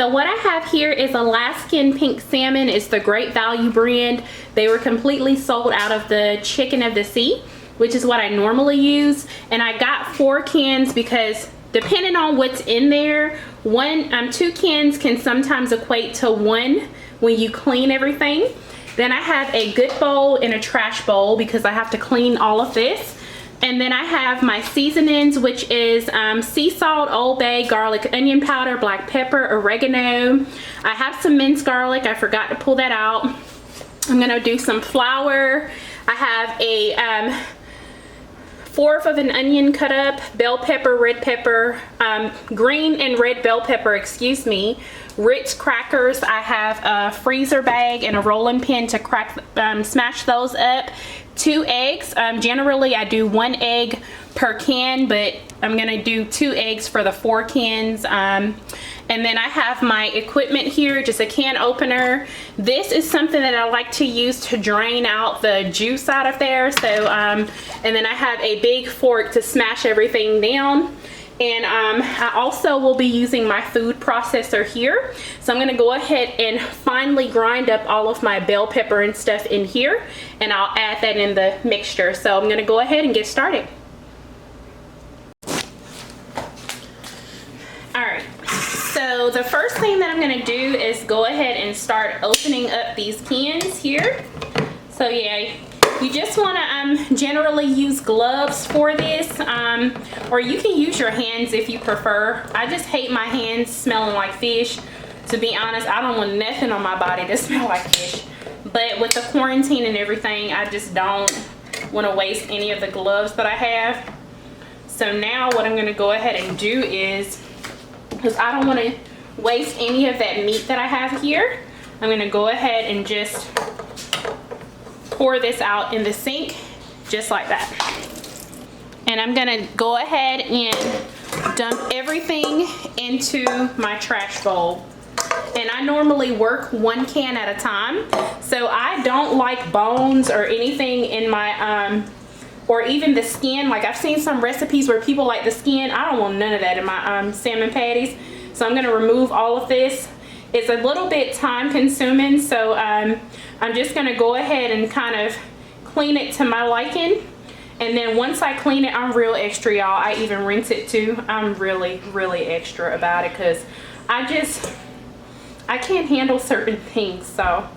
So what I have here is Alaskan pink salmon. It's the Great Value brand. They were completely sold out of the chicken of the sea, which is what I normally use. And I got 4 cans because depending on what's in there, 2 cans can sometimes equate to 1 when you clean everything. Then I have a good bowl and a trash bowl because I have to clean all of this. And then I have my seasonings, which is sea salt, Old Bay, garlic, onion powder, black pepper, oregano. I have some minced garlic. I forgot to pull that out. I'm gonna do some flour. I have a 1/4 of an onion cut up, bell pepper, red pepper, green and red bell pepper, excuse me, Ritz Crackers. I have a freezer bag and a rolling pin to smash those up. 2 eggs. Generally I do 1 egg per can, but I'm gonna do 2 eggs for the 4 cans. And then I have my equipment here, just a can opener. This is something that I like to use to drain out the juice out of there. So, and then I have a big fork to smash everything down. And I also will be using my food processor here. So I'm gonna go ahead and finely grind up all of my bell pepper and stuff in here, and I'll add that in the mixture. So I'm gonna go ahead and get started. All right, so the first thing that I'm gonna do is go ahead and start opening up these cans here. So yeah, you just want to generally use gloves for this, or you can use your hands if you prefer. I just hate my hands smelling like fish. To be honest, I don't want nothing on my body to smell like fish. But with the quarantine and everything, I just don't want to waste any of the gloves that I have. So now what I'm going to go ahead and do is, because I don't want to waste any of that meat that I have here, I'm going to go ahead and just pour this out in the sink just like that. And I'm gonna go ahead and dump everything into my trash bowl. And I normally work 1 can at a time, so I don't like bones or anything in my or even the skin. Like I've seen some recipes where people like the skin. I don't want none of that in my salmon patties, so I'm gonna remove all of this. It's a little bit time consuming, so I'm just gonna go ahead and kind of clean it to my liking. And then once I clean it, I'm real extra, y'all. I even rinse it too. I'm really, really extra about it because I can't handle certain things. So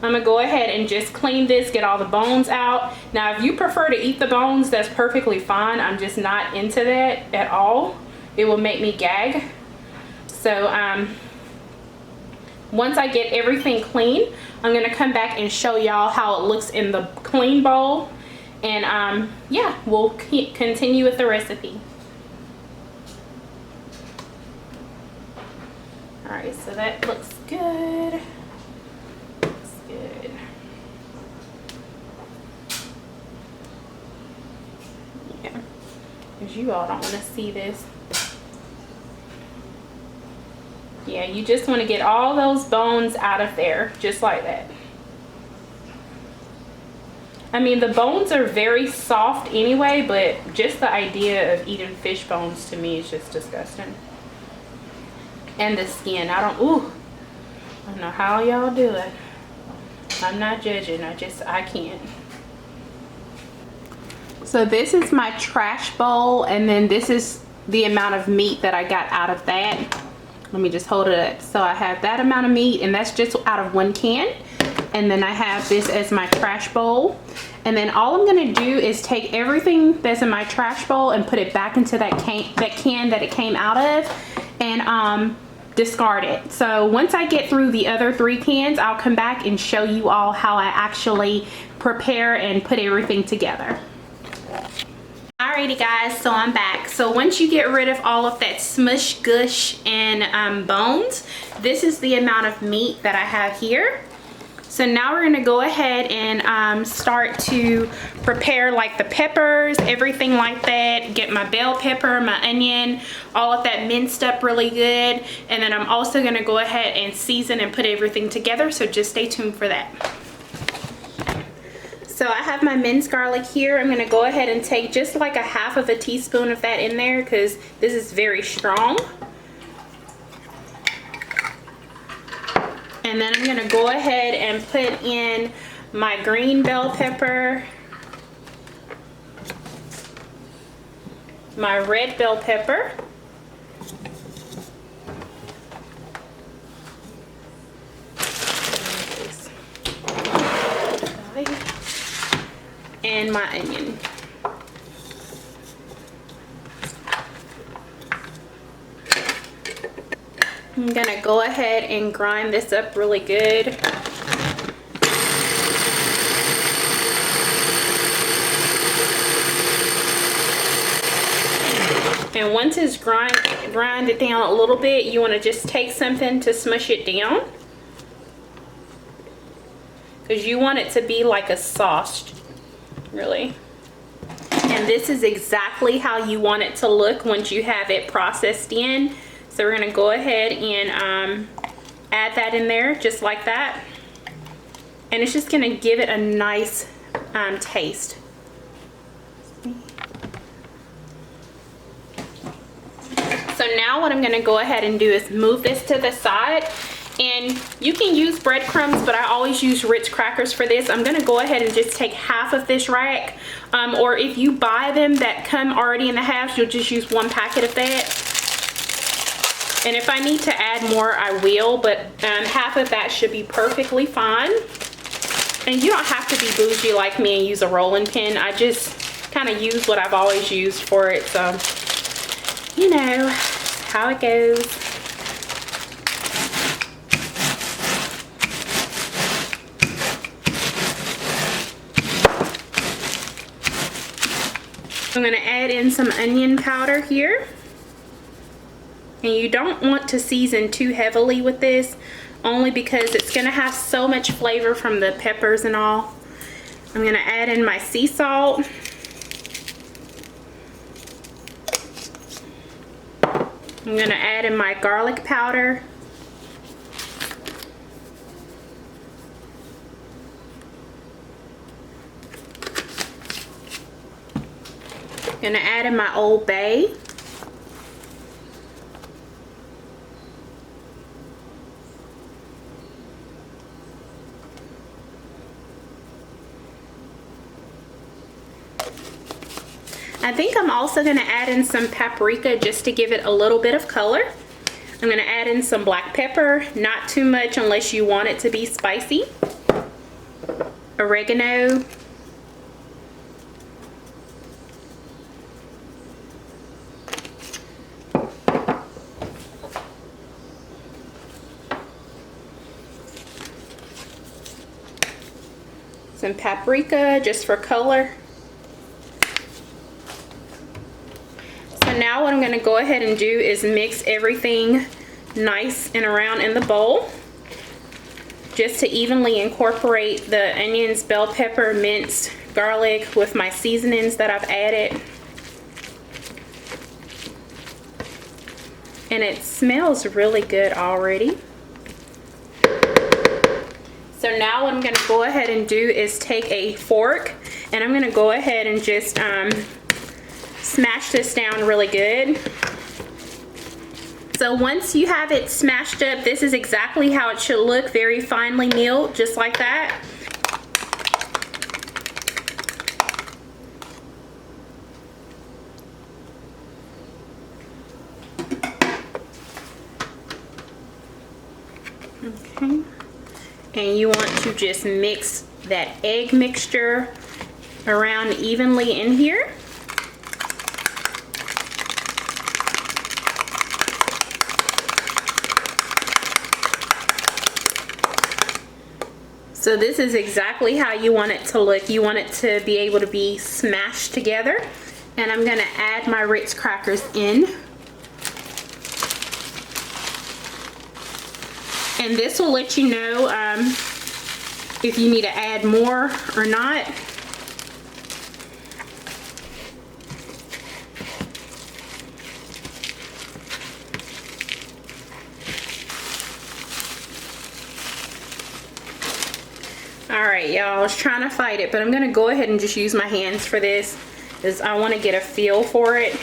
I'm gonna go ahead and just clean this, get all the bones out. Now, if you prefer to eat the bones, that's perfectly fine. I'm just not into that at all. It will make me gag. So once I get everything clean, I'm gonna come back and show y'all how it looks in the clean bowl. And yeah, we'll continue with the recipe. All right, so that looks good. Looks good. Yeah, because you all don't want to see this. Yeah, you just want to get all those bones out of there, just like that. I mean, the bones are very soft anyway, but just the idea of eating fish bones to me is just disgusting. And the skin, I don't know how y'all do it. I'm not judging, I can't. So this is my trash bowl, and then this is the amount of meat that I got out of that. Let me just hold it up. So I have that amount of meat, and that's just out of 1 can. And then I have this as my trash bowl. And then all I'm gonna do is take everything that's in my trash bowl and put it back into that can that it came out of, and discard it. So once I get through the other 3 cans, I'll come back and show you all how I actually prepare and put everything together. Alrighty guys, so I'm back. So once you get rid of all of that smush, gush, and bones, this is the amount of meat that I have here. So now we're gonna go ahead and start to prepare like the peppers, everything like that. Get my bell pepper, my onion, all of that minced up really good. And then I'm also gonna go ahead and season and put everything together, so just stay tuned for that. So I have my minced garlic here. I'm gonna go ahead and take just like a half of a teaspoon of that in there because this is very strong. And then I'm gonna go ahead and put in my green bell pepper, my red bell pepper, and my onion. I'm gonna go ahead and grind this up really good. And once it's grinded down a little bit, you want to just take something to smush it down, because you want it to be like a sauce, really. And this is exactly how you want it to look once you have it processed in. So we're going to go ahead and add that in there just like that. And it's just going to give it a nice taste. So now what I'm going to go ahead and do is move this to the side. And you can use breadcrumbs, but I always use Ritz Crackers for this. I'm going to go ahead and just take half of this rack. Or if you buy them that come already in the halves, you'll just use one packet of that. And if I need to add more, I will, but half of that should be perfectly fine. And you don't have to be bougie like me and use a rolling pin. I just kind of use what I've always used for it, so you know how it goes. I'm going to add in some onion powder here. And you don't want to season too heavily with this, only because it's going to have so much flavor from the peppers and all. I'm going to add in my sea salt. I'm going to add in my garlic powder. I'm going to add in my Old Bay. I think I'm also going to add in some paprika just to give it a little bit of color. I'm going to add in some black pepper, not too much unless you want it to be spicy. Oregano. Some paprika just for color. Now what I'm going to go ahead and do is mix everything nice and around in the bowl, just to evenly incorporate the onions, bell pepper, minced garlic with my seasonings that I've added. And it smells really good already. So now what I'm going to go ahead and do is take a fork, and I'm going to go ahead and just smash this down really good. So once you have it smashed up, this is exactly how it should look, very finely milled, just like that. Okay. And you want to just mix that egg mixture around evenly in here. So this is exactly how you want it to look. You want it to be able to be smashed together. And I'm going to add my Ritz Crackers in. And this will let you know if you need to add more or not. Alright y'all, I was trying to fight it, but I'm going to go ahead and just use my hands for this, because I want to get a feel for it.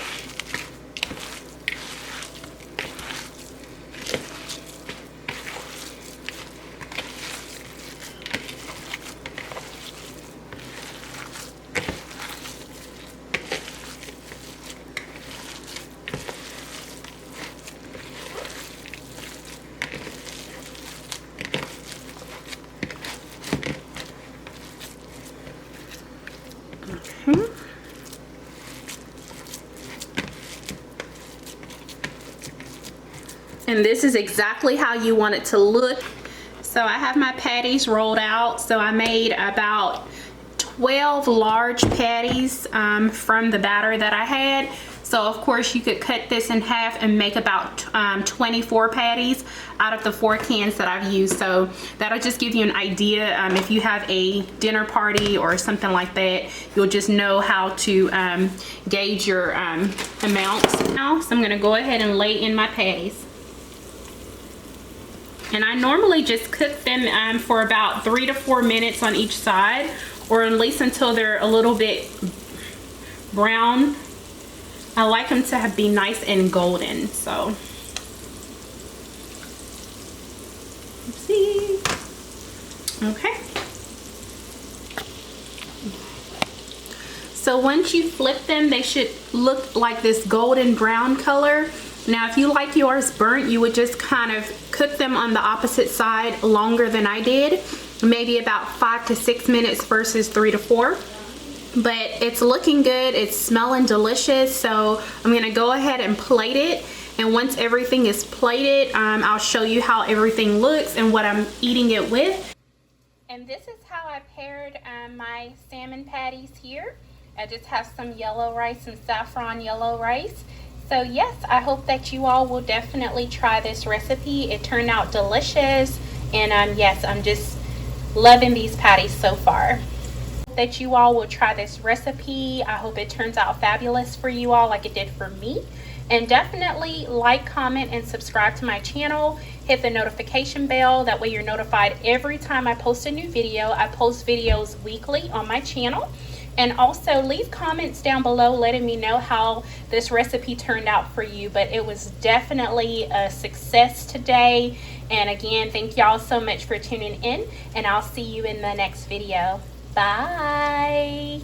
And this is exactly how you want it to look. So I have my patties rolled out. So I made about 12 large patties from the batter that I had. So of course you could cut this in half and make about 24 patties out of the 4 cans that I've used. So that'll just give you an idea. If you have a dinner party or something like that, you'll just know how to gauge your amounts. Now, so I'm gonna go ahead and lay in my patties. And I normally just cook them for about 3 to 4 minutes on each side, or at least until they're a little bit brown. I like them to be nice and golden, so. Let's see. Okay. So once you flip them, they should look like this golden brown color. Now, if you like yours burnt, you would just kind of cook them on the opposite side longer than I did. Maybe about 5 to 6 minutes versus 3 to 4. But it's looking good, it's smelling delicious, so I'm gonna go ahead and plate it. And once everything is plated, I'll show you how everything looks and what I'm eating it with. And this is how I paired my salmon patties here. I just have some yellow rice, some saffron yellow rice. So yes, I hope that you all will definitely try this recipe. It turned out delicious, and yes, I'm just loving these patties so far. That you all will try this recipe. I hope it turns out fabulous for you all like it did for me. And definitely like, comment, and subscribe to my channel. Hit the notification bell, that way you're notified every time I post a new video. I post videos weekly on my channel. And also leave comments down below letting me know how this recipe turned out for you. But it was definitely a success today. And again, thank y'all so much for tuning in, and I'll see you in the next video. Bye.